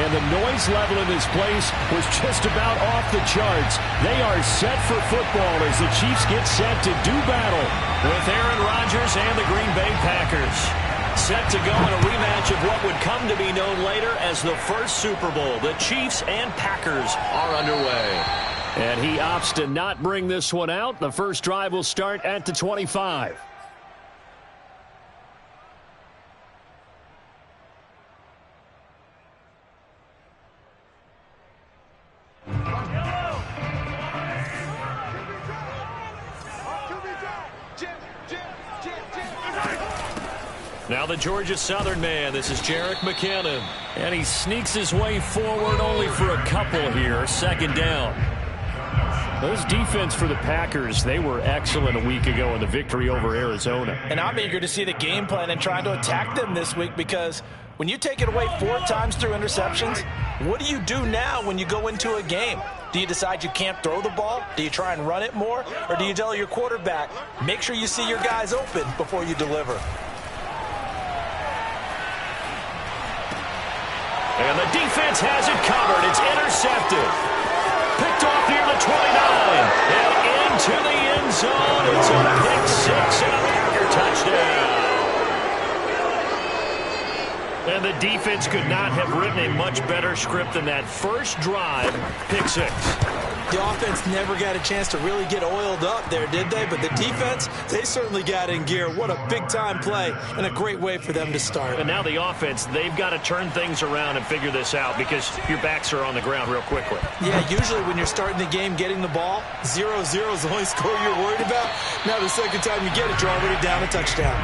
And the noise level in this place was just about off the charts. They are set for football as the Chiefs get set to do battle with Aaron Rodgers and the Green Bay Packers. Set to go in a rematch of what would come to be known later as the first Super Bowl. The Chiefs and Packers are underway. And he opts to not bring this one out. The first drive will start at the 25. Now the Georgia Southern man, this is Jerick McKinnon. And he sneaks his way forward only for a couple here, second down. Those defense for the Packers, they were excellent a week ago in the victory over Arizona. And I'm eager to see the game plan and trying to attack them this week, because when you take it away 4 times through interceptions, what do you do now when you go into a game? Do you decide you can't throw the ball? Do you try and run it more? Or do you tell your quarterback, make sure you see your guys open before you deliver? And the defense has it covered. It's intercepted. Picked off near the 29. And into the end zone. It's a pick 6 and a Packer touchdown. And the defense could not have written a much better script than that first drive, pick 6. The offense never got a chance to really get oiled up there, did they? But the defense, they certainly got in gear. What a big-time play and a great way for them to start. And now the offense, they've got to turn things around and figure this out because your backs are on the ground real quickly. Yeah, usually when you're starting the game getting the ball, 0-0 is the only score you're worried about. Now the second time you get it, you're already down a touchdown.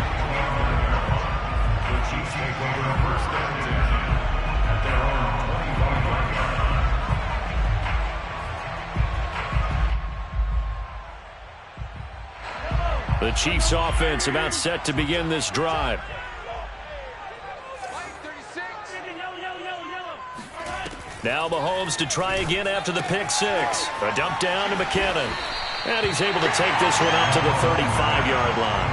The Chiefs offense about set to begin this drive. Now Mahomes to try again after the pick 6. A dump down to McKinnon. And he's able to take this one up to the 35-yard line.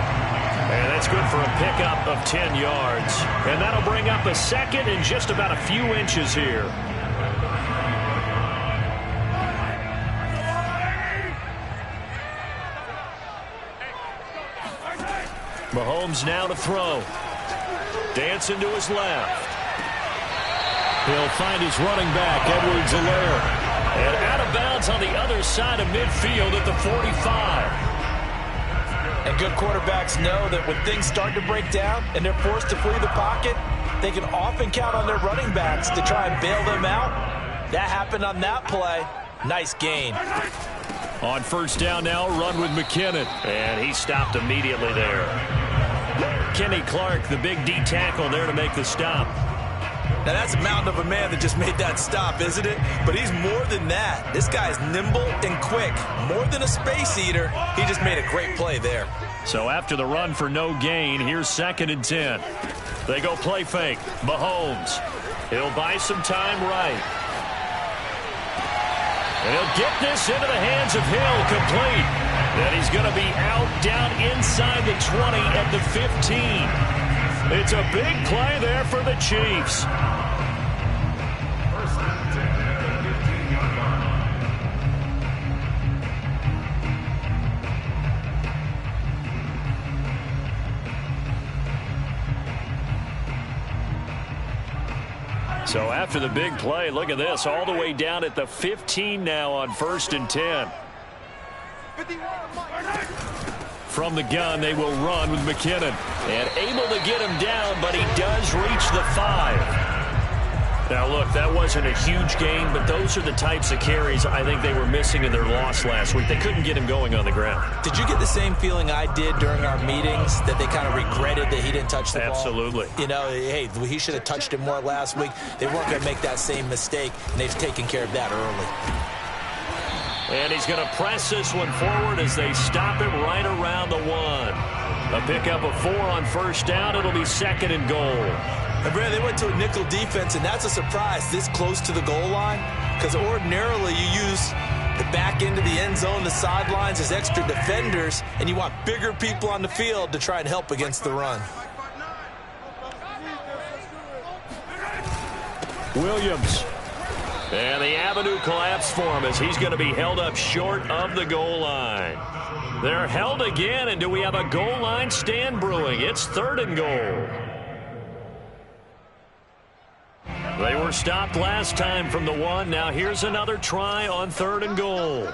And that's good for a pickup of 10 yards. And that'll bring up a second in just about a few inches here. Mahomes now to throw. Dancing to his left. He'll find his running back, Edwards-Helaire. And out of bounds on the other side of midfield at the 45. And good quarterbacks know that when things start to break down and they're forced to flee the pocket, they can often count on their running backs to try and bail them out. That happened on that play. Nice gain. On first down now, run with McKinnon. And he stopped immediately there. Kenny Clark, the big D tackle there to make the stop. Now that's a mountain of a man that just made that stop, isn't it? But he's more than that. This guy's nimble and quick. More than a space eater. He just made a great play there. So after the run for no gain, here's 2nd and 10. They go play fake. Mahomes. He'll buy some time right. And he'll get this into the hands of Hill, complete. And he's going to be out down inside the 20 at the 15. It's a big play there for the Chiefs. So after the big play, look at this, all the way down at the 15 now on 1st and 10. From the gun, they will run with McKinnon. And able to get him down, but he does reach the 5. Now, look, that wasn't a huge gain, but those are the types of carries I think they were missing in their loss last week. They couldn't get him going on the ground. Did you get the same feeling I did during our meetings, that they kind of regretted that he didn't touch the ball? Absolutely. You know, hey, he should have touched it more last week. They weren't going to make that same mistake, and they've taken care of that early. And he's going to press this one forward as they stop it right around the 1. A pickup of 4 on first down. It'll be 2nd and goal. And Brad, they went to a nickel defense, and that's a surprise this close to the goal line, because ordinarily you use the back end of the end zone, the sidelines as extra defenders, and you want bigger people on the field to try and help against the run. Williams. And the avenue collapsed for him as he's going to be held up short of the goal line. They're held again, and do we have a goal line stand brewing? It's 3rd and goal. They were stopped last time from the 1. Now here's another try on 3rd and goal.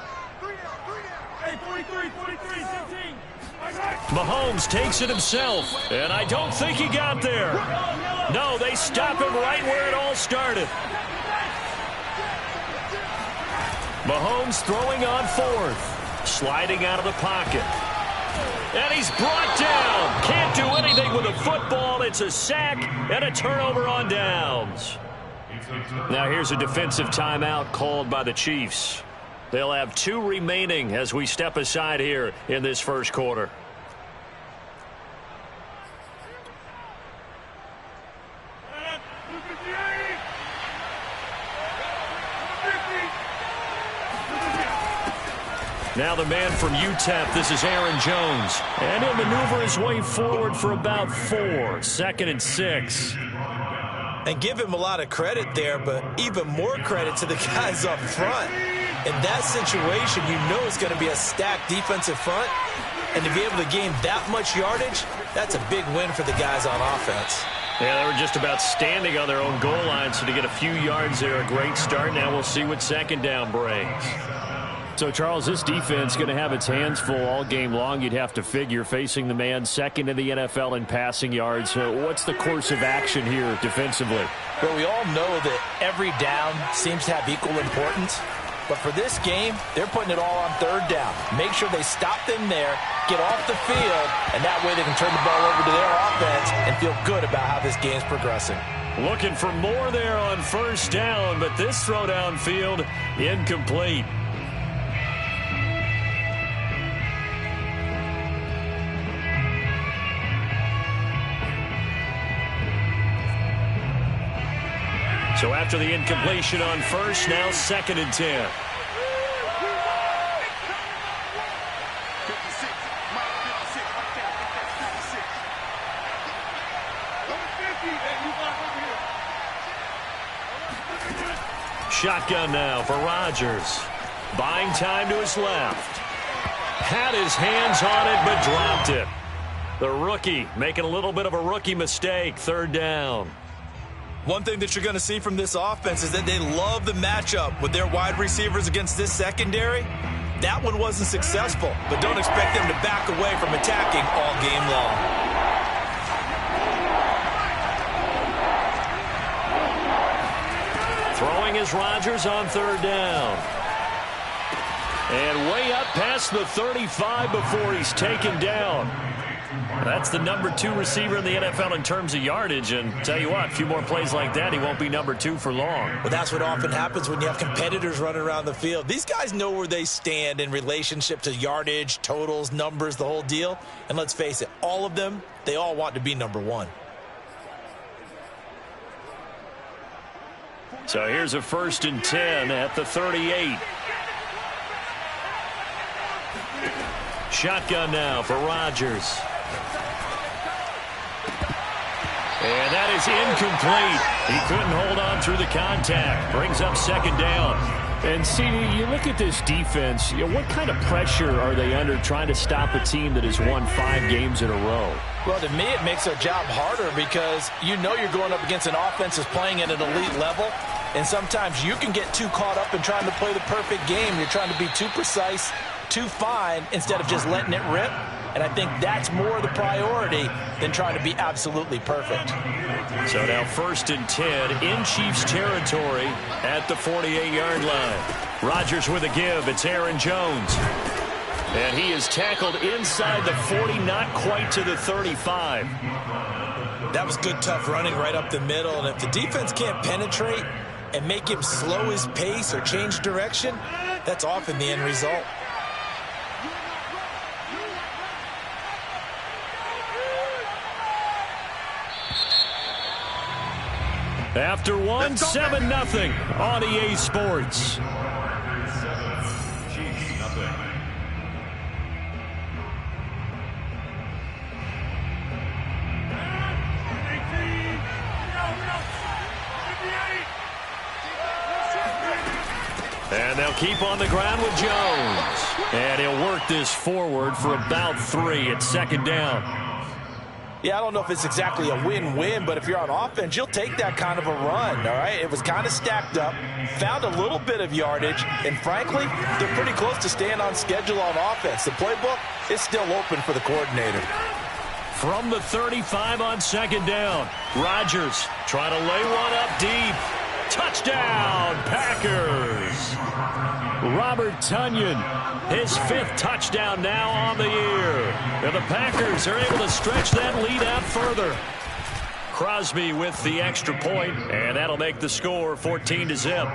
Mahomes takes it himself, and I don't think he got there. No, they stop him right where it all started. Mahomes throwing on 4th, sliding out of the pocket. And he's brought down. Can't do anything with the football. It's a sack and a turnover on downs. Now here's a defensive timeout called by the Chiefs. They'll have 2 remaining as we step aside here in this first quarter. Now the man from UTEP, this is Aaron Jones. And he'll maneuver his way forward for about 4. 2nd and 6. And give him a lot of credit there, but even more credit to the guys up front. In that situation, you know it's going to be a stacked defensive front. And to be able to gain that much yardage, that's a big win for the guys on offense. Yeah, they were just about standing on their own goal line, so to get a few yards there, a great start. Now we'll see what 2nd down brings. So, Charles, this defense is going to have its hands full all game long, you'd have to figure, facing the man 2nd in the NFL in passing yards. What's the course of action here defensively? Well, we all know that every down seems to have equal importance. But for this game, they're putting it all on 3rd down. Make sure they stop them there, get off the field, and that way they can turn the ball over to their offense and feel good about how this game's progressing. Looking for more there on 1st down, but this throw downfield incomplete. So after the incompletion on 1st, now 2nd and 10. Shotgun now for Rodgers. Buying time to his left. Had his hands on it, but dropped it. The rookie making a little bit of a rookie mistake. 3rd down. One thing that you're going to see from this offense is that they love the matchup with their wide receivers against this secondary. That one wasn't successful, but don't expect them to back away from attacking all game long. Throwing is Rodgers on 3rd down. And way up past the 35 before he's taken down. That's the number 2 receiver in the NFL in terms of yardage. And tell you what, a few more plays like that, he won't be number 2 for long. Well, that's what often happens when you have competitors running around the field. These guys know where they stand in relationship to yardage, totals, numbers, the whole deal. And let's face it, all of them, they all want to be number 1. So here's a 1st and 10 at the 38. Shotgun now for Rodgers. And that is incomplete. He couldn't hold on through the contact. Brings up 2nd down. And, CD, you look at this defense, what kind of pressure are they under trying to stop a team that has won 5 games in a row? Well, to me, it makes their job harder because you know you're going up against an offense that's playing at an elite level. And sometimes you can get too caught up in trying to play the perfect game. You're trying to be too precise, too fine, instead of just letting it rip. And I think that's more the priority than trying to be absolutely perfect. So now 1st and 10 in Chiefs territory at the 48-yard line. Rodgers with a give. It's Aaron Jones. And he is tackled inside the 40, not quite to the 35. That was good, tough running right up the middle. And if the defense can't penetrate and make him slow his pace or change direction, that's often the end result. After one, 7-0 on EA Sports. And they'll keep on the ground with Jones. And he'll work this forward for about 3 at second down. Yeah, I don't know if it's exactly a win-win, but if you're on offense, you'll take that kind of a run, all right? It was kind of stacked up, found a little bit of yardage, and frankly, they're pretty close to staying on schedule on offense. The playbook is still open for the coordinator. From the 35 on second down, Rodgers trying to lay one up deep. Touchdown, Packers. Robert Tonyan, his 5th touchdown now on the year. And the Packers are able to stretch that lead out further. Crosby with the extra point, and that'll make the score 14-0.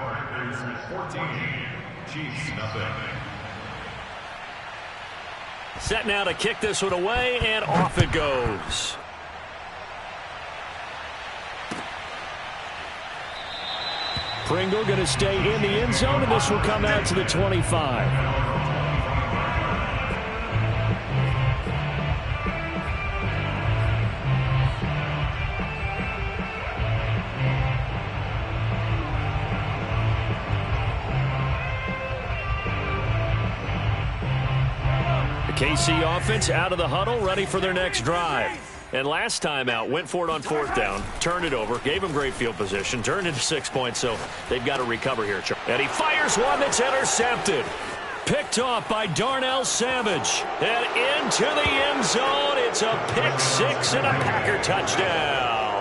Set now to kick this one away, and off it goes. Pringle going to stay in the end zone, and this will come out to the 25. The KC offense out of the huddle, ready for their next drive. And last time out, went for it on 4th down, turned it over, gave him great field position, turned into 6 points, so they've got to recover here. And he fires one that's intercepted. Picked off by Darnell Savage. And into the end zone. It's a pick 6 and a Packer touchdown.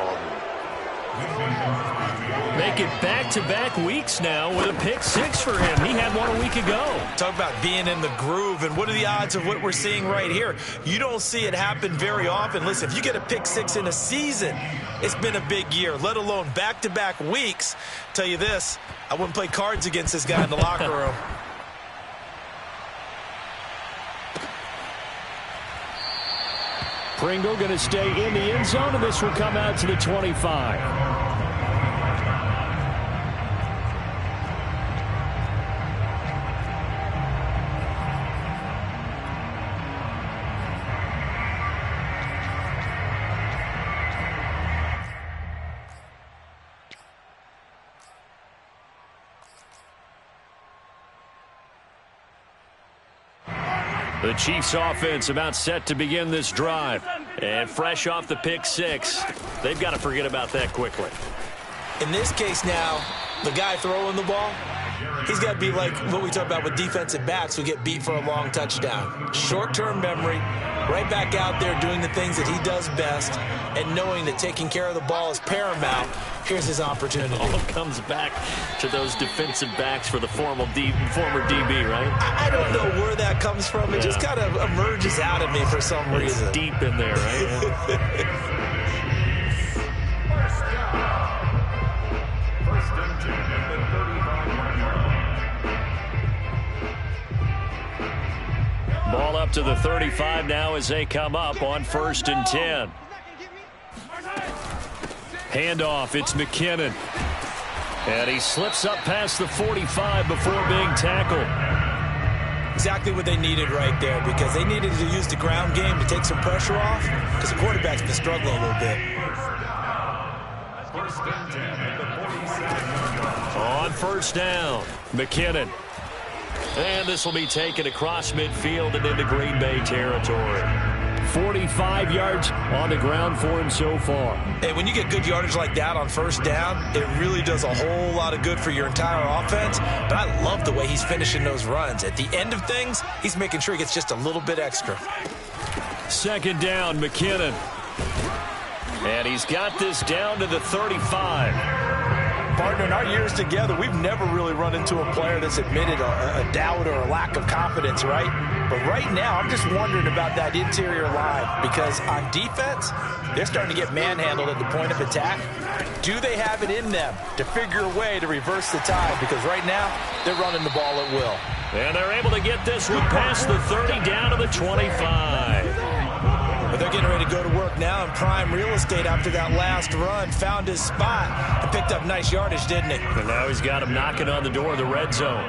Make it back-to-back weeks now with a pick 6 for him. He had one a week ago. Talk about being in the groove, and what are the odds of what we're seeing right here? You don't see it happen very often. Listen, if you get a pick 6 in a season, it's been a big year, let alone back-to-back weeks. Tell you this, I wouldn't play cards against this guy in the locker room. Pringle going to stay in the end zone, and this will come out to the 25. The Chiefs offense about set to begin this drive. And fresh off the pick 6, they've got to forget about that quickly. In this case now, the guy throwing the ball, he's got to be like what we talk about with defensive backs who get beat for a long touchdown. Short-term memory, right back out there doing the things that he does best, and knowing that taking care of the ball is paramount. Here's his opportunity. It all comes back to those defensive backs for the former DB, right? I don't know where that comes from. It just kind of emerges out of me for some reason. It's deep in there, right? Ball up to the 35 now as they come up on 1st and 10. Handoff, it's McKinnon. And he slips up past the 45 before being tackled. Exactly what they needed right there, because they needed to use the ground game to take some pressure off, because the quarterback's been struggling a little bit. On 1st down, McKinnon. And this will be taken across midfield and into Green Bay territory. 45 yards on the ground for him so far. Hey, when you get good yardage like that on 1st down, it really does a whole lot of good for your entire offense. But I love the way he's finishing those runs. At the end of things, he's making sure he gets just a little bit extra. 2nd down, McKinnon. And he's got this down to the 35. Partner, in our years together, we've never really run into a player that's admitted a doubt or a lack of confidence, right? But right now, I'm just wondering about that interior line, because on defense, they're starting to get manhandled at the point of attack. Do they have it in them to figure a way to reverse the tide? Because right now, they're running the ball at will. And they're able to get this one past the 30 down to the 25. But they're getting ready to go to work now in prime real estate after that last run. Found his spot and picked up nice yardage, didn't he? And now he's got him knocking on the door of the red zone.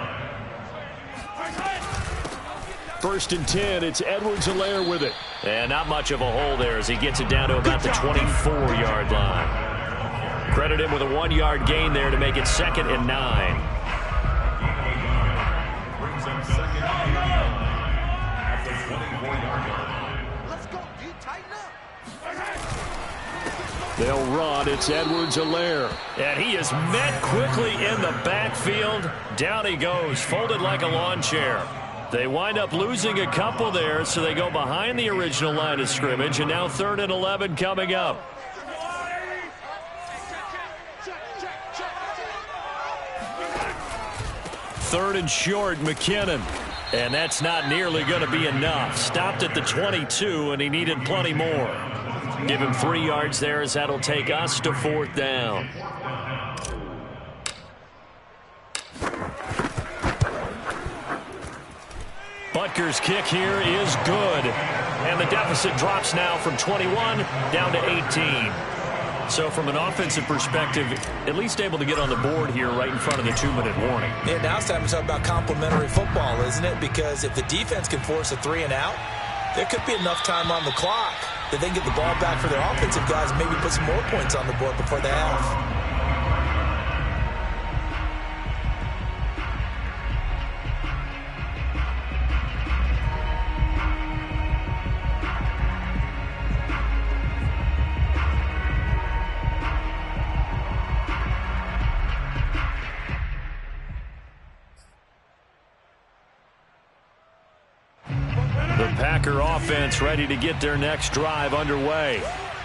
1st and 10, it's Edwards-Helaire with it. And not much of a hole there as he gets it down to about the 24-yard line. Credit him with a 1-yard gain there to make it 2nd and 9. They'll run. It's Edwards-Helaire. And he is met quickly in the backfield. Down he goes, folded like a lawn chair. They wind up losing a couple there, so they go behind the original line of scrimmage, and now 3rd and 11 coming up. Third and short, McKinnon. And that's not nearly going to be enough. Stopped at the 22, and he needed plenty more. Give him 3 yards there as that'll take us to 4th down. Butker's kick here is good. And the deficit drops now from 21 down to 18. So from an offensive perspective, at least able to get on the board here right in front of the 2-minute warning. Yeah, now it's time to talk about complementary football, isn't it? Because if the defense can force a 3 and out, there could be enough time on the clock that they can get the ball back for their offensive guys and maybe put some more points on the board before the half. Packer offense ready to get their next drive underway.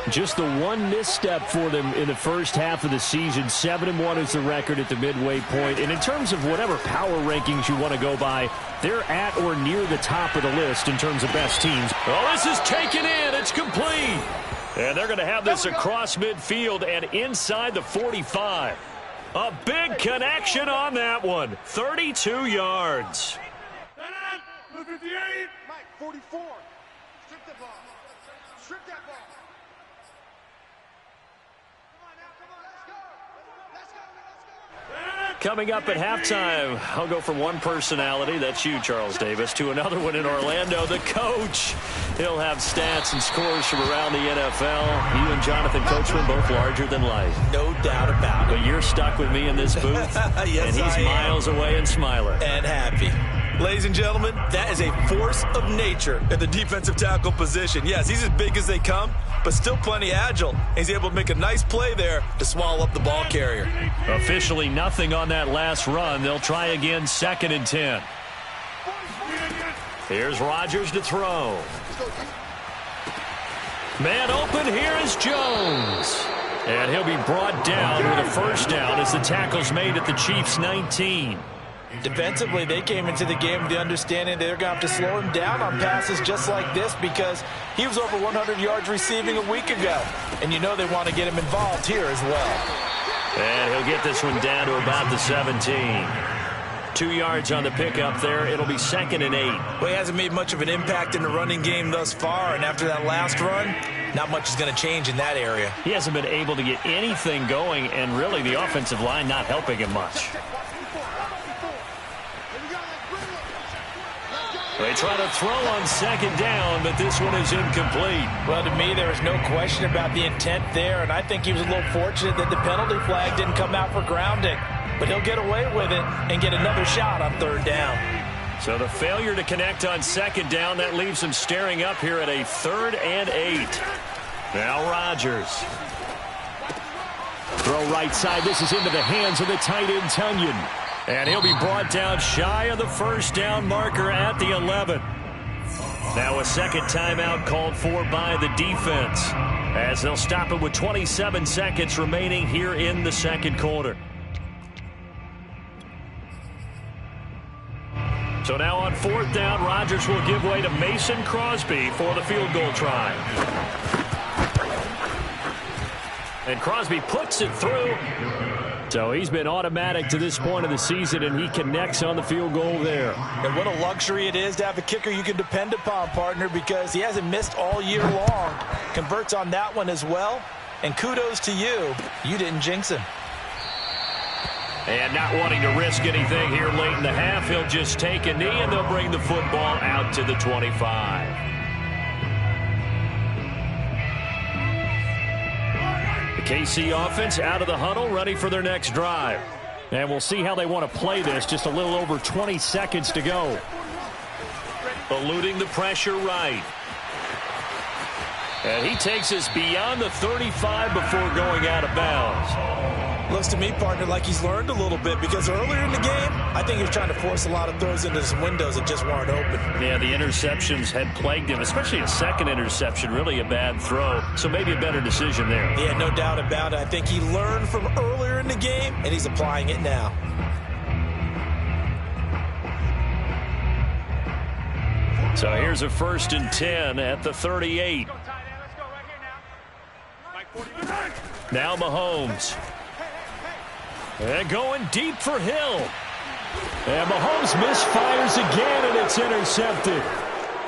Just the one misstep for them in the first half of the season. 7-1 is the record at the midway point. And in terms of whatever power rankings you want to go by, they're at or near the top of the list in terms of best teams. Oh, this is taken in. It's complete. And they're going to have this across midfield and inside the 45. A big connection on that one. 32 yards. 58. Mike, 44. Strip the ball. Strip that ball. Come on now, come on, let's go. Let's go, let's go. Coming up at halftime, I'll go from one personality, that's you, Charles Davis, to another one in Orlando, the coach. He'll have stats and scores from around the NFL. You and Jonathan Coachman both larger than life. No doubt about it. But you're stuck with me in this booth, yes, and he's miles away and smiling. And happy. Ladies and gentlemen, that is a force of nature at the defensive tackle position. Yes, he's as big as they come, but still plenty agile. He's able to make a nice play there to swallow up the ball carrier. Officially nothing on that last run. They'll try again, 2nd and 10. Here's Rodgers to throw. Man open, here is Jones. And he'll be brought down with a first down as the tackle's made at the Chiefs' 19. Defensively, they came into the game with the understanding they're going to have to slow him down on passes just like this because he was over 100 yards receiving a week ago. And you know they want to get him involved here as well. And he'll get this one down to about the 17. 2 yards on the pickup there. It'll be 2nd and 8. Well, he hasn't made much of an impact in the running game thus far, and after that last run, not much is going to change in that area. He hasn't been able to get anything going, and really the offensive line not helping him much. They try to throw on 2nd down, but this one is incomplete. Well, to me, there was no question about the intent there, and I think he was a little fortunate that the penalty flag didn't come out for grounding. But he'll get away with it and get another shot on 3rd down. So the failure to connect on 2nd down, that leaves him staring up here at a 3rd and 8. Now Rodgers. Throw right side. This is into the hands of the tight end, Tunyon. And he'll be brought down shy of the first down marker at the 11. Now a second timeout called for by the defense as they'll stop it with 27 seconds remaining here in the second quarter. So now on 4th down, Rodgers will give way to Mason Crosby for the field goal try. And Crosby puts it through. So he's been automatic to this point of the season, and he connects on the field goal there. And what a luxury it is to have a kicker you can depend upon, partner, because he hasn't missed all year long. Converts on that one as well. And kudos to you. You didn't jinx him. And not wanting to risk anything here late in the half, he'll just take a knee, and they'll bring the football out to the 25. The KC offense out of the huddle, ready for their next drive. And we'll see how they want to play this. Just a little over 20 seconds to go. Eluding the pressure right. And he takes us beyond the 35 before going out of bounds. Looks to me, partner, like he's learned a little bit, because earlier in the game, I think he was trying to force a lot of throws into some windows that just weren't open. Yeah, the interceptions had plagued him, especially a second interception, really a bad throw. So maybe a better decision there. Yeah, no doubt about it. I think he learned from earlier in the game, and he's applying it now. So here's a 1st and 10 at the 38. Now Mahomes. And going deep for Hill. And Mahomes misfires again, and it's intercepted.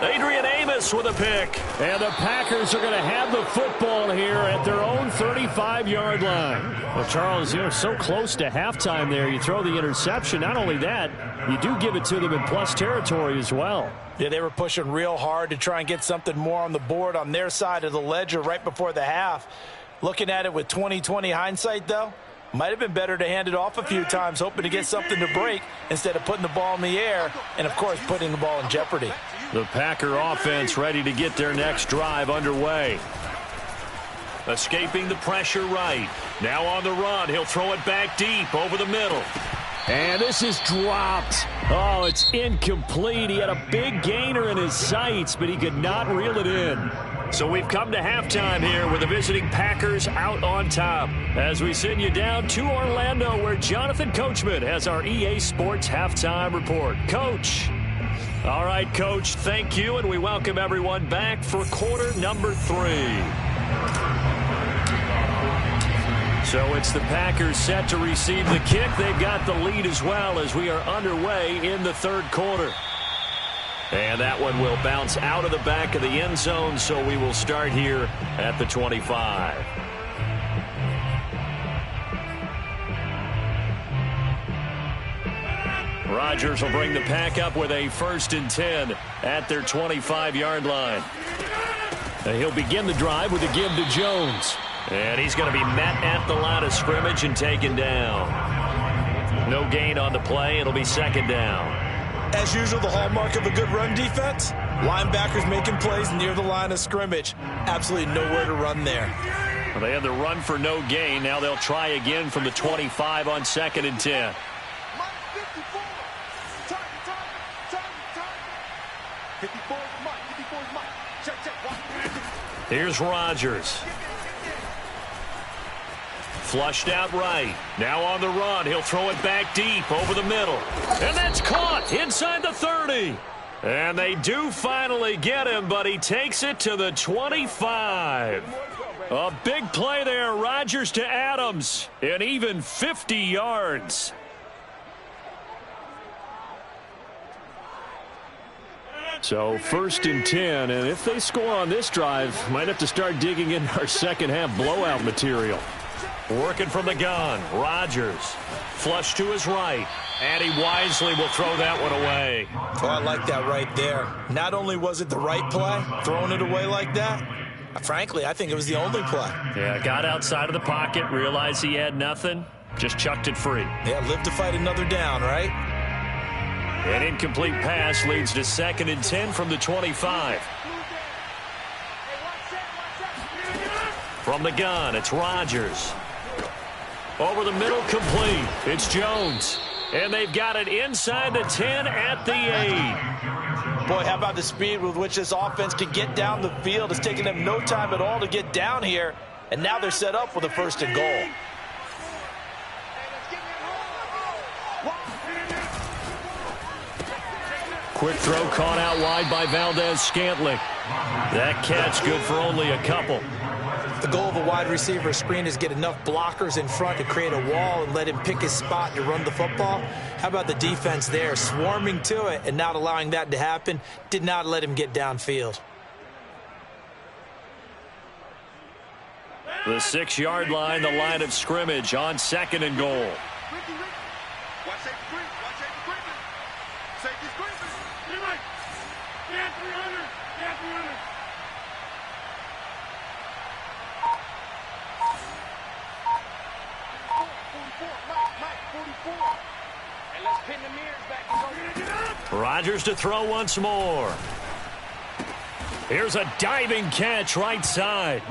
Adrian Amos with a pick. And the Packers are going to have the football here at their own 35-yard line. Well, Charles, you're so close to halftime there. You throw the interception. Not only that, you do give it to them in plus territory as well. Yeah, they were pushing real hard to try and get something more on the board on their side of the ledger right before the half. Looking at it with 20/20 hindsight, though, might have been better to hand it off a few times, hoping to get something to break instead of putting the ball in the air and, of course, putting the ball in jeopardy. The Packer offense ready to get their next drive underway. Escaping the pressure right. Now on the run. He'll throw it back deep over the middle. And this is dropped. Oh, it's incomplete. He had a big gainer in his sights, but he could not reel it in. So we've come to halftime here with the visiting Packers out on top as we send you down to Orlando, where Jonathan Coachman has our EA Sports halftime report. Coach. All right, Coach, thank you, and we welcome everyone back for quarter number 3. So it's the Packers set to receive the kick. They've got the lead as well as we are underway in the third quarter. And that one will bounce out of the back of the end zone, so we will start here at the 25. Rodgers will bring the Pack up with a 1st and 10 at their 25-yard line. And he'll begin the drive with a give to Jones. And he's going to be met at the line of scrimmage and taken down. No gain on the play. It'll be 2nd down. As usual, the hallmark of a good run defense, linebackers making plays near the line of scrimmage. Absolutely nowhere to run there. Well, they had the run for no gain. Now they'll try again from the 25 on 2nd and 10. Here's Rodgers. Flushed out right. Now on the run. He'll throw it back deep over the middle. And that's caught inside the 30. And they do finally get him, but he takes it to the 25. A big play there. Rodgers to Adams. And even 50 yards. So 1st and 10. And if they score on this drive, might have to start digging in our second half blowout material. Working from the gun. Rodgers. Flush to his right. And he wisely will throw that one away. Oh, I like that right there. Not only was it the right play, throwing it away like that, frankly, I think it was the only play. Yeah, got outside of the pocket, realized he had nothing, just chucked it free. Yeah, live to fight another down, right? An incomplete pass leads to 2nd and 10 from the 25. From the gun, it's Rodgers. Over the middle, complete. It's Jones. And they've got it inside the 10 at the 8. Boy, how about the speed with which this offense can get down the field? It's taking them no time at all to get down here. And now they're set up with a 1st and goal. Quick throw caught out wide by Valdez-Scantling. That catch good for only a couple. The goal of a wide receiver screen is get enough blockers in front to create a wall and let him pick his spot to run the football. How about the defense there, swarming to it and not allowing that to happen? Did not let him get downfield. The 6-yard line, the line of scrimmage on 2nd and goal. And let's pin the mirrors back. Rodgers to throw once more. Here's a diving catch right side.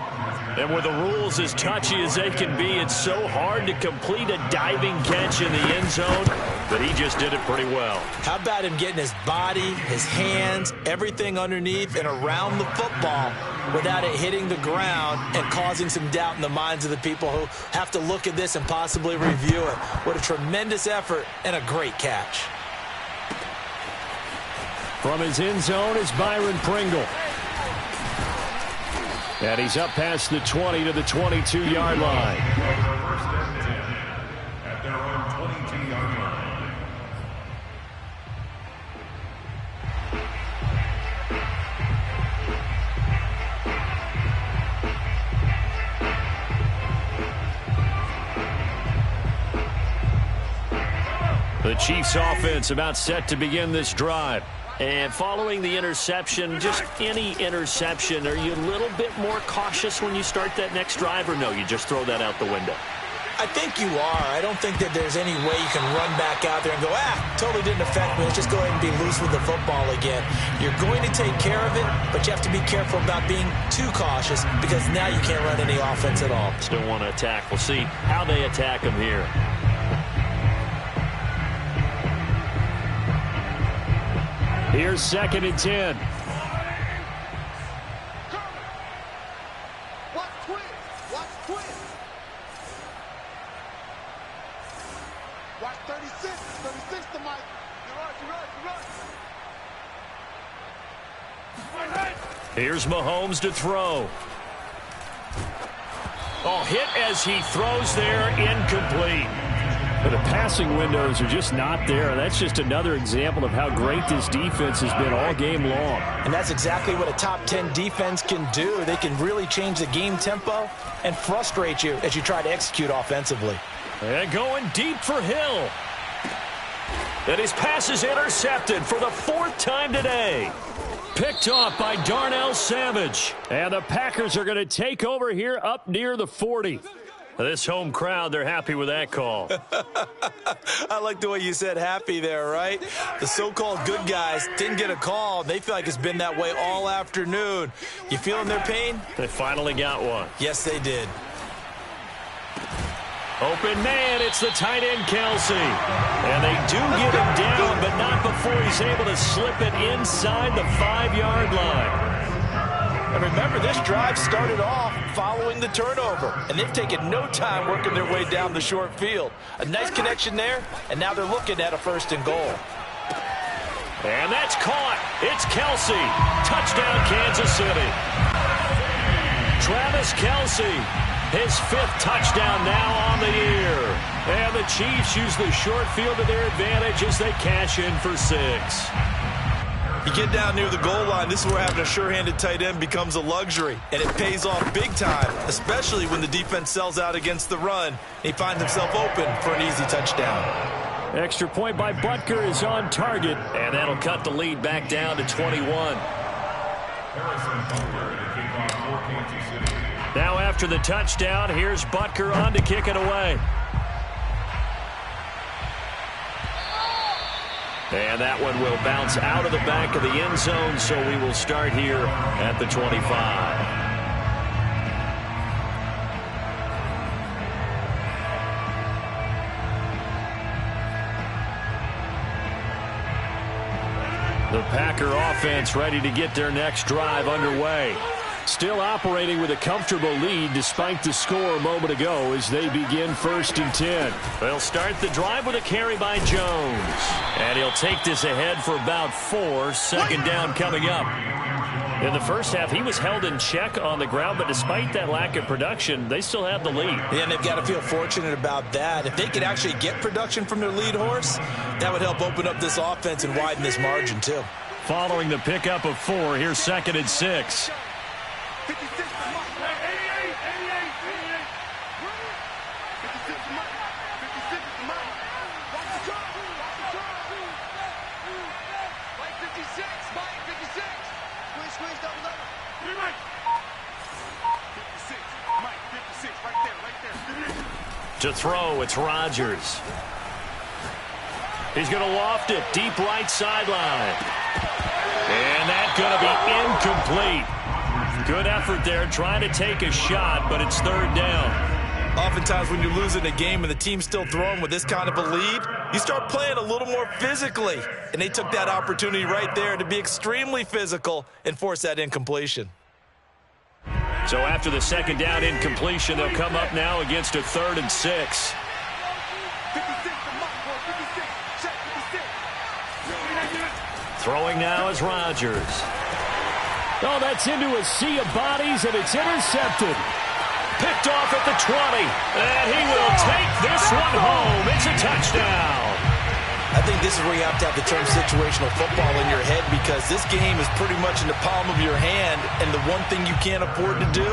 And with the rules as touchy as they can be, it's so hard to complete a diving catch in the end zone, but he just did it pretty well. How about him getting his body, his hands, everything underneath and around the football without it hitting the ground and causing some doubt in the minds of the people who have to look at this and possibly review it. What a tremendous effort and a great catch. From his end zone is Byron Pringle. And he's up past the 20 to the 22-yard line. First and 10 at their own 22-yard line. The Chiefs offense about set to begin this drive. And following the interception, just any interception, are you a little bit more cautious when you start that next drive, or no, you just throw that out the window? I think you are. I don't think that there's any way you can run back out there and go, totally didn't affect me. Let's just go ahead and be loose with the football again. You're going to take care of it, but you have to be careful about being too cautious because now you can't run any offense at all. Still want to attack. We'll see how they attack him here. Here's 2nd and 10. Watch twist. Watch twist. Watch 36. 36 to Mike. You're right. Here's Mahomes to throw. Oh, hit as he throws there, incomplete. But the passing windows are just not there. That's just another example of how great this defense has been all game long. And that's exactly what a top 10 defense can do. They can really change the game tempo and frustrate you as you try to execute offensively. And going deep for Hill. And his pass is intercepted for the 4th time today. Picked off by Darnell Savage. And the Packers are going to take over here up near the 40. This home crowd, they're happy with that call. I like the way you said happy there, right? The so-called good guys didn't get a call. They feel like it's been that way all afternoon. You feeling their pain? They finally got one. Yes, they did. Open man, it's the tight end, Kelsey. And they do get him down, but not before he's able to slip it inside the 5-yard line. And remember, this drive started off following the turnover, and they've taken no time working their way down the short field. A nice connection there, and now they're looking at a 1st and goal. And that's caught. It's Kelsey. Touchdown, Kansas City. Travis Kelsey, his 5th touchdown now on the year. And the Chiefs use the short field to their advantage as they cash in for 6. You get down near the goal line, this is where having a sure-handed tight end becomes a luxury, and it pays off big time, especially when the defense sells out against the run, and he finds himself open for an easy touchdown. Extra point by Butker is on target, and that'll cut the lead back down to 21. Now after the touchdown, here's Butker on to kick it away. And that one will bounce out of the back of the end zone, so we will start here at the 25. The Packer offense ready to get their next drive underway. Still operating with a comfortable lead despite the score a moment ago as they begin 1st and 10. They'll start the drive with a carry by Jones. And he'll take this ahead for about 4. 2nd down coming up. In the first half, he was held in check on the ground, but despite that lack of production, they still have the lead. Yeah, and they've got to feel fortunate about that. If they could actually get production from their lead horse, that would help open up this offense and widen this margin too. Following the pickup of 4, here's 2nd and 6. 56 to Mike. 88. 56 to Mike. 56 to Mike. Watch the drive. Mike 56. Mike 56. Squeeze, double. 3 Mike. 56. Mike 56. Right there. To throw, it's Rodgers. He's going to loft it deep right sideline. And that's going to be incomplete. Good effort there trying to take a shot, but it's third down. Oftentimes when you're losing a game and the team's still throwing with this kind of a lead, you start playing a little more physically. And they took that opportunity right there to be extremely physical and force that incompletion. So after the second down incompletion, they'll come up now against a 3rd and 6. Throwing now is Rodgers. Oh, that's into a sea of bodies, and it's intercepted. Picked off at the 20. And he will take this one home. It's a touchdown. I think this is where you have to have the term situational football in your head, because this game is pretty much in the palm of your hand, and the one thing you can't afford to do,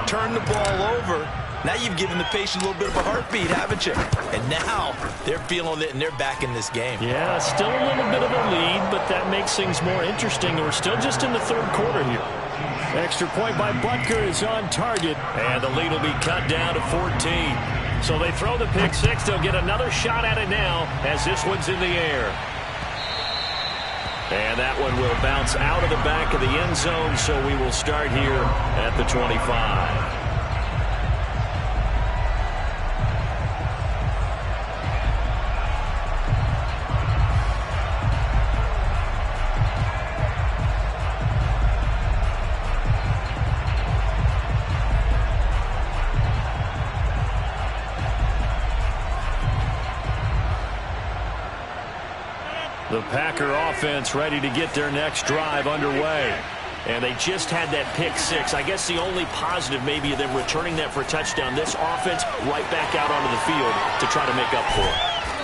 turn the ball over. Now you've given the patient a little bit of a heartbeat, haven't you? And now they're feeling it, and they're back in this game. Yeah, still a little bit of a lead, but that makes things more interesting. We're still just in the third quarter here. Extra point by Butker is on target. And the lead will be cut down to 14. So they throw the pick six. They'll get another shot at it now as this one's in the air. And that one will bounce out of the back of the end zone, so we will start here at the 25. The Packer offense ready to get their next drive underway. And they just had that pick six. I guess the only positive maybe of them returning that for a touchdown. This offense right back out onto the field to try to make up for it.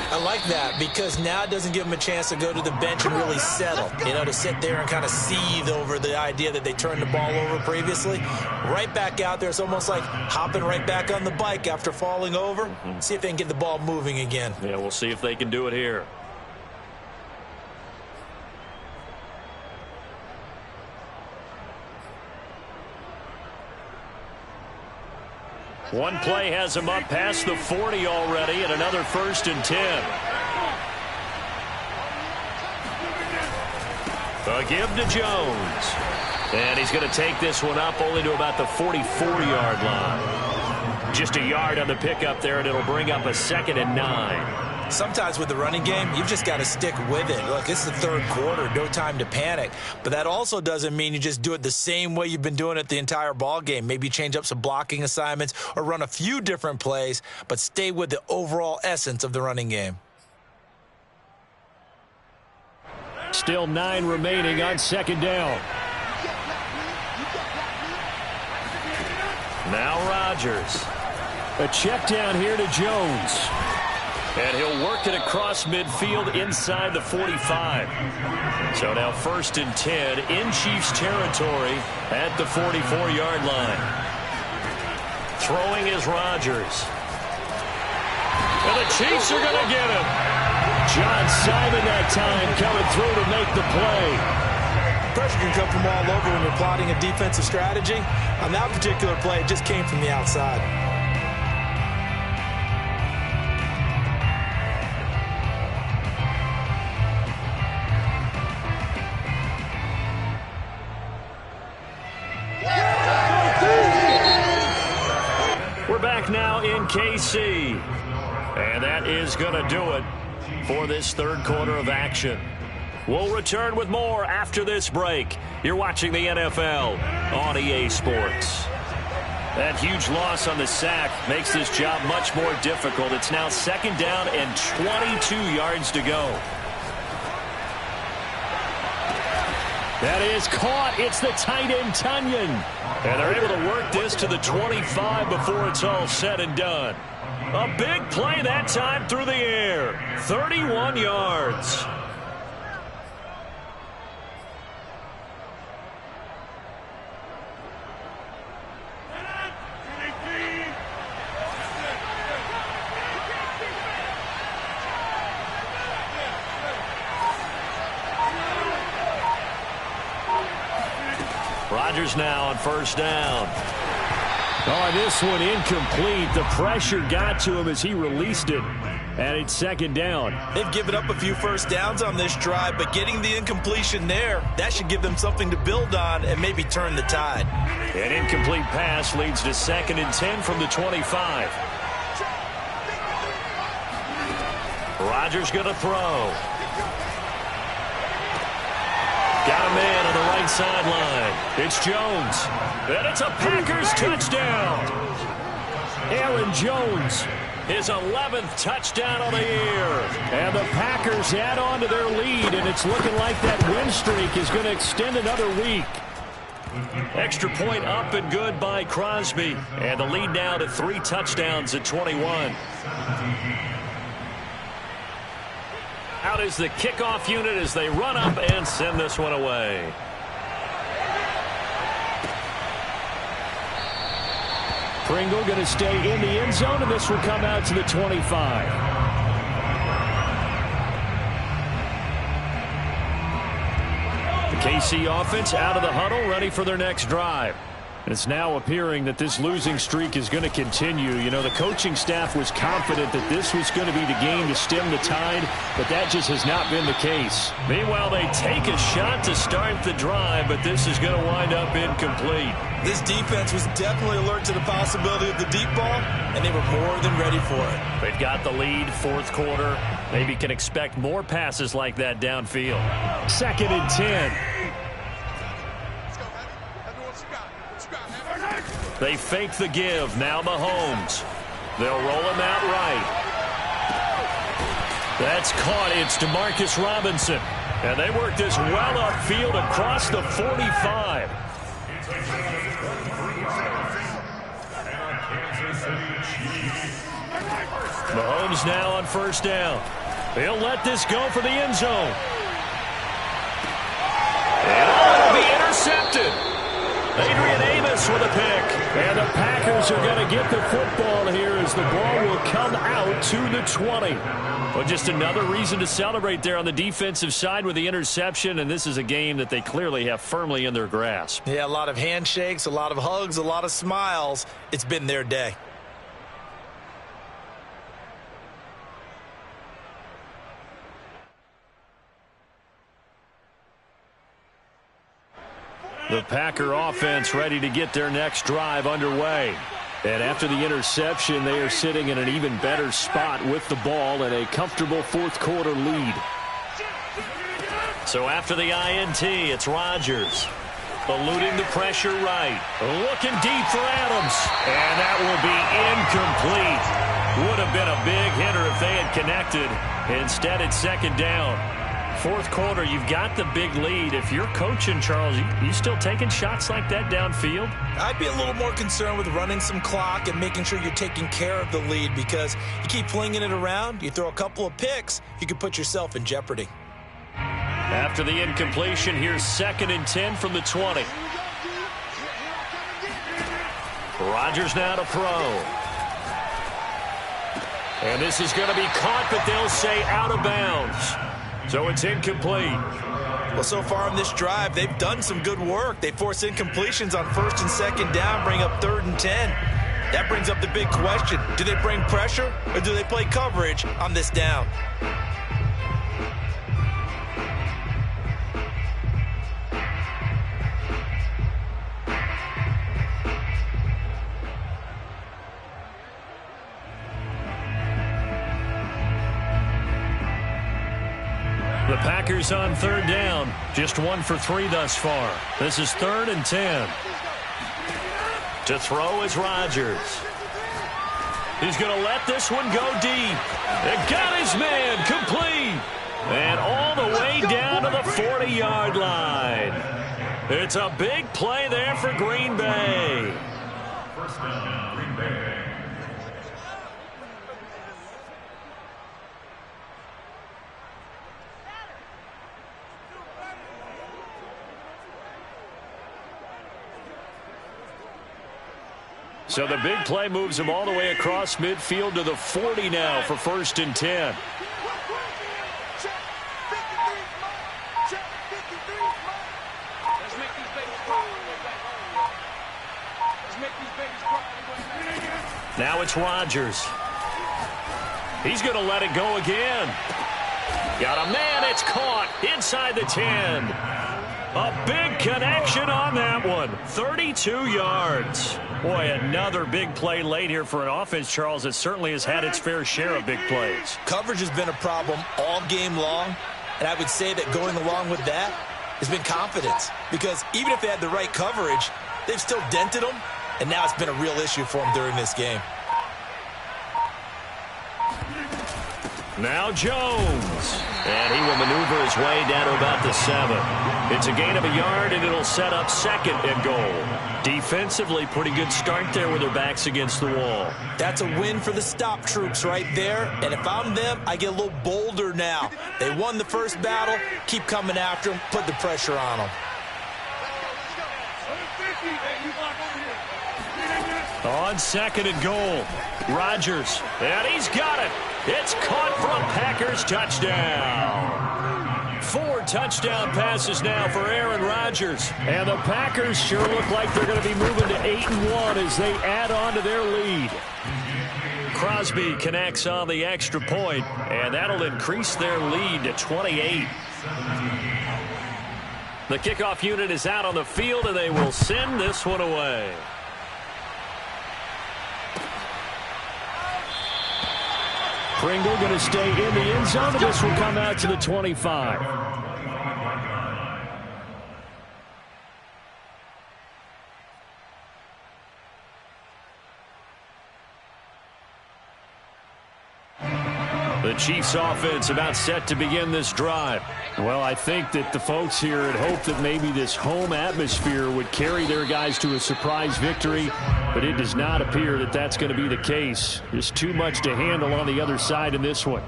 I like that, because now it doesn't give them a chance to go to the bench and really settle. You know, to sit there and kind of seethe over the idea that they turned the ball over previously. Right back out there. It's almost like hopping right back on the bike after falling over. See if they can get the ball moving again. Yeah, we'll see if they can do it here. One play has him up past the 40 already, and another 1st and 10. A give to Jones. And he's going to take this one up only to about the 44-yard line. Just a yard on the pickup there, and it'll bring up a 2nd and 9. Sometimes with the running game, you've just got to stick with it. Look, it's the third quarter, no time to panic. But that also doesn't mean you just do it the same way you've been doing it the entire ball game. Maybe change up some blocking assignments or run a few different plays, but stay with the overall essence of the running game. Still 9 remaining on 2nd down. Now Rodgers. A check down here to Jones. And he'll work it across midfield inside the 45. So now 1st and 10 in Chiefs territory at the 44-yard line. Throwing is Rodgers. And the Chiefs are going to get him. John Simon that time coming through to make the play. Pressure can come from all over when you're plotting a defensive strategy. On that particular play, it just came from the outside. We're back now in KC. And that is going to do it for this third quarter of action. We'll return with more after this break. You're watching the NFL on EA Sports. That huge loss on the sack makes this job much more difficult. It's now 2nd down and 22 yards to go. That is caught. It's the tight end, Tunyon. And they're able to work this to the 25 before it's all said and done. A big play that time through the air. 31 yards. Rodgers now on 1st down. Oh, this one incomplete. The pressure got to him as he released it. And it's second down. They've given up a few first downs on this drive, but getting the incompletion there, that should give them something to build on and maybe turn the tide. An incomplete pass leads to 2nd and 10 from the 25. Rodgers going to throw. Got a man on the right sideline. It's Jones. And it's a Packers touchdown. Aaron Jones, his 11th touchdown of the year. And the Packers add on to their lead, and it's looking like that win streak is going to extend another week. Extra point up and good by Crosby. And the lead now to 3 touchdowns at 21. Out is the kickoff unit as they run up and send this one away. Pringle going to stay in the end zone, and this will come out to the 25. The KC offense out of the huddle, ready for their next drive. It's now appearing that this losing streak is going to continue. You know, the coaching staff was confident that this was going to be the game to stem the tide, but that just has not been the case. Meanwhile, they take a shot to start the drive, but this is going to wind up incomplete. This defense was definitely alert to the possibility of the deep ball, and they were more than ready for it. They've got the lead, 4th quarter. Maybe can expect more passes like that downfield. 2nd and 10. They fake the give. Now Mahomes. They'll roll him out right. That's caught. It's DeMarcus Robinson. And they work this well upfield across the 45. Mahomes now on 1st down. He'll let this go for the end zone. And it'll be intercepted. Adrian Amos with a pick. And the Packers are going to get the football here as the ball will come out to the 20. Well, just another reason to celebrate there on the defensive side with the interception, and this is a game that they clearly have firmly in their grasp. Yeah, a lot of handshakes, a lot of hugs, a lot of smiles. It's been their day. The Packer offense ready to get their next drive underway. And after the interception, they are sitting in an even better spot with the ball and a comfortable 4th quarter lead. So after the INT, it's Rodgers. Eluding the pressure right. Looking deep for Adams. And that will be incomplete. Would have been a big hitter if they had connected. Instead, it's 2nd down. 4th quarter, you've got the big lead. If you're coaching, Charles, you still taking shots like that downfield? I'd be a little more concerned with running some clock and making sure you're taking care of the lead, because you keep flinging it around, you throw a couple of picks, you could put yourself in jeopardy. After the incompletion, here's 2nd and 10 from the 20. Rodgers now to throw. And this is going to be caught, but they'll say out of bounds. So it's incomplete. Well, so far in this drive, they've done some good work. They force incompletions on 1st and 2nd down, bring up 3rd and 10. That brings up the big question. Do they bring pressure or do they play coverage on this down? The Packers on 3rd down. Just 1 for 3 thus far. This is 3rd and 10. To throw is Rodgers. He's going to let this one go deep. And got his man complete. And all the way down to the 40-yard line. It's a big play there for Green Bay. 1st down, Green Bay. So the big play moves him all the way across midfield to the 40 now for 1st and 10. Now it's Rodgers. He's going to let it go again. Got a man. It's caught inside the 10. A big connection on that one. 32 yards. Boy, another big play late here for an offense, Charles, that certainly has had its fair share of big plays. Coverage has been a problem all game long, and I would say that going along with that has been confidence. Because even if they had the right coverage, they've still dented them, and now it's been a real issue for them during this game. Now Jones. And he will maneuver his way down to about the 7. It's a gain of a yard, and it'll set up second and goal. Defensively, pretty good start there with their backs against the wall. That's a win for the stop troops right there. And if I'm them, I get a little bolder now. They won the first battle. Keep coming after them. Put the pressure on them. On second and goal, Rodgers, and he's got it. It's caught from Packers touchdown. 4 touchdown passes now for Aaron Rodgers. And the Packers sure look like they're going to be moving to 8-1 as they add on to their lead. Crosby connects on the extra point, and that'll increase their lead to 28. The kickoff unit is out on the field, and they will send this one away. Pringle going to stay in the end zone, and this will come out to the 25. The Chiefs offense about set to begin this drive. Well, I think that the folks here had hoped that maybe this home atmosphere would carry their guys to a surprise victory, but it does not appear that that's going to be the case. There's too much to handle on the other side in this one.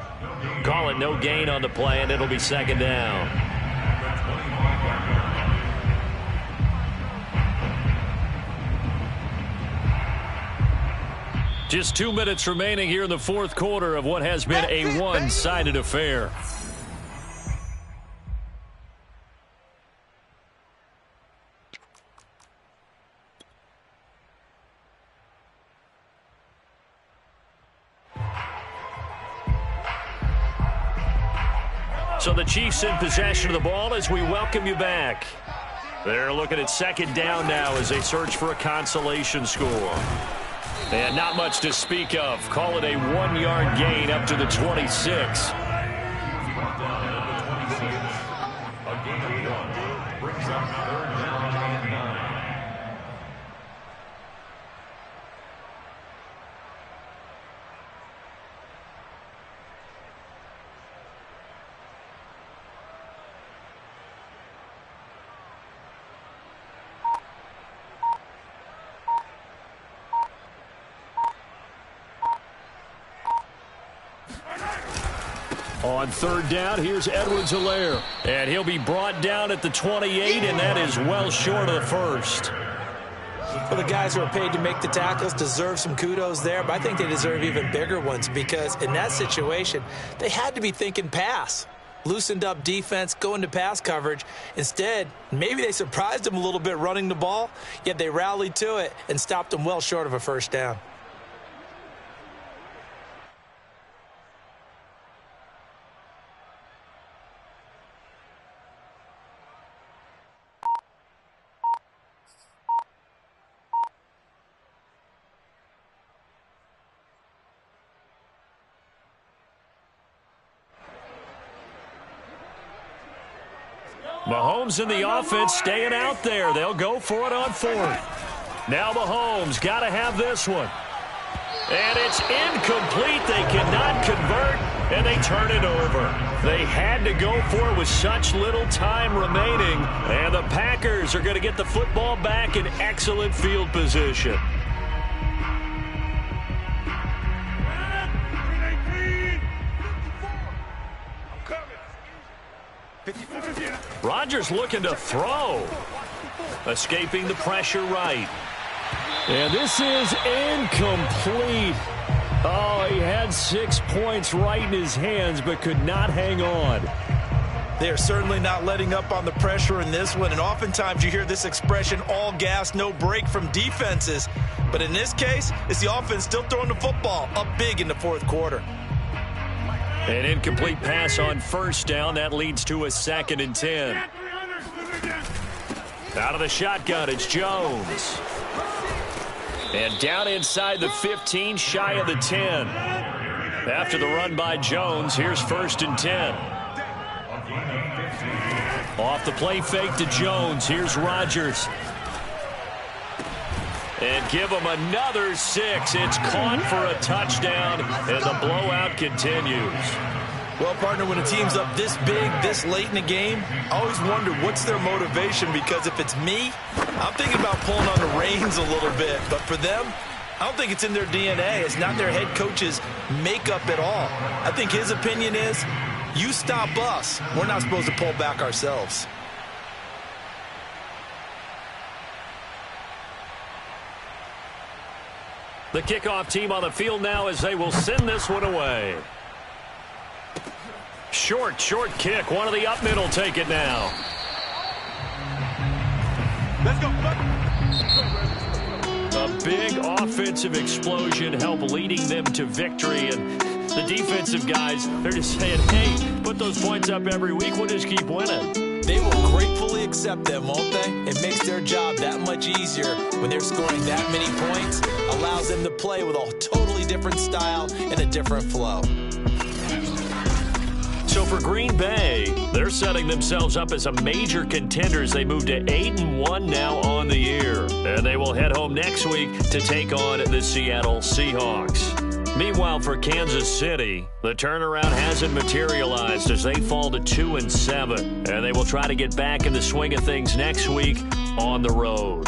Call it no gain on the play, and it'll be second down. Just 2 minutes remaining here in the fourth quarter of what has been a one-sided affair. So the Chiefs in possession of the ball as we welcome you back. They're looking at second down now as they search for a consolation score. And not much to speak of. Call it a 1-yard gain up to the 26. On third down, here's Edwards-Helaire. And he'll be brought down at the 28, and that is well short of the first. Well, the guys who are paid to make the tackles deserve some kudos there, but I think they deserve even bigger ones because in that situation, they had to be thinking pass. Loosened up defense, going to pass coverage. Instead, maybe they surprised them a little bit running the ball, yet they rallied to it and stopped them well short of a first down. Mahomes in the offense staying out there. They'll go for it on fourth. Now Mahomes got to have this one. And it's incomplete. They cannot convert, and they turn it over. They had to go for it with such little time remaining, and the Packers are going to get the football back in excellent field position. Rodgers looking to throw. Escaping the pressure right. And this is incomplete. Oh, he had 6 points right in his hands, but could not hang on. They are certainly not letting up on the pressure in this one, and oftentimes you hear this expression, all gas, no break from defenses. But in this case, it's the offense still throwing the football up big in the fourth quarter. An incomplete pass on first down. That leads to a 2nd and 10. Out of the shotgun, it's Jones. And down inside the 15, shy of the 10. After the run by Jones, here's 1st and 10. Off the play fake to Jones. Here's Rodgers. And give him another 6. It's caught for a touchdown, and the blowout continues. Well, partner, when a team's up this big, this late in the game, I always wonder what's their motivation, because if it's me, I'm thinking about pulling on the reins a little bit. But for them, I don't think it's in their DNA. It's not their head coach's makeup at all. I think his opinion is, you stop us. We're not supposed to pull back ourselves. The kickoff team on the field now as they will send this one away. Short kick. One of the up middle take it now. Let's go. A big offensive explosion helped leading them to victory. And the defensive guys, they're just saying, hey, put those points up every week. We'll just keep winning. They will gratefully accept them, won't they? It makes their job that much easier when they're scoring that many points. Allows them to play with a totally different style and a different flow. So for Green Bay, they're setting themselves up as a major contender as they move to 8-1 now on the year. And they will head home next week to take on the Seattle Seahawks. Meanwhile, for Kansas City, the turnaround hasn't materialized as they fall to 2-7. And they will try to get back in the swing of things next week on the road.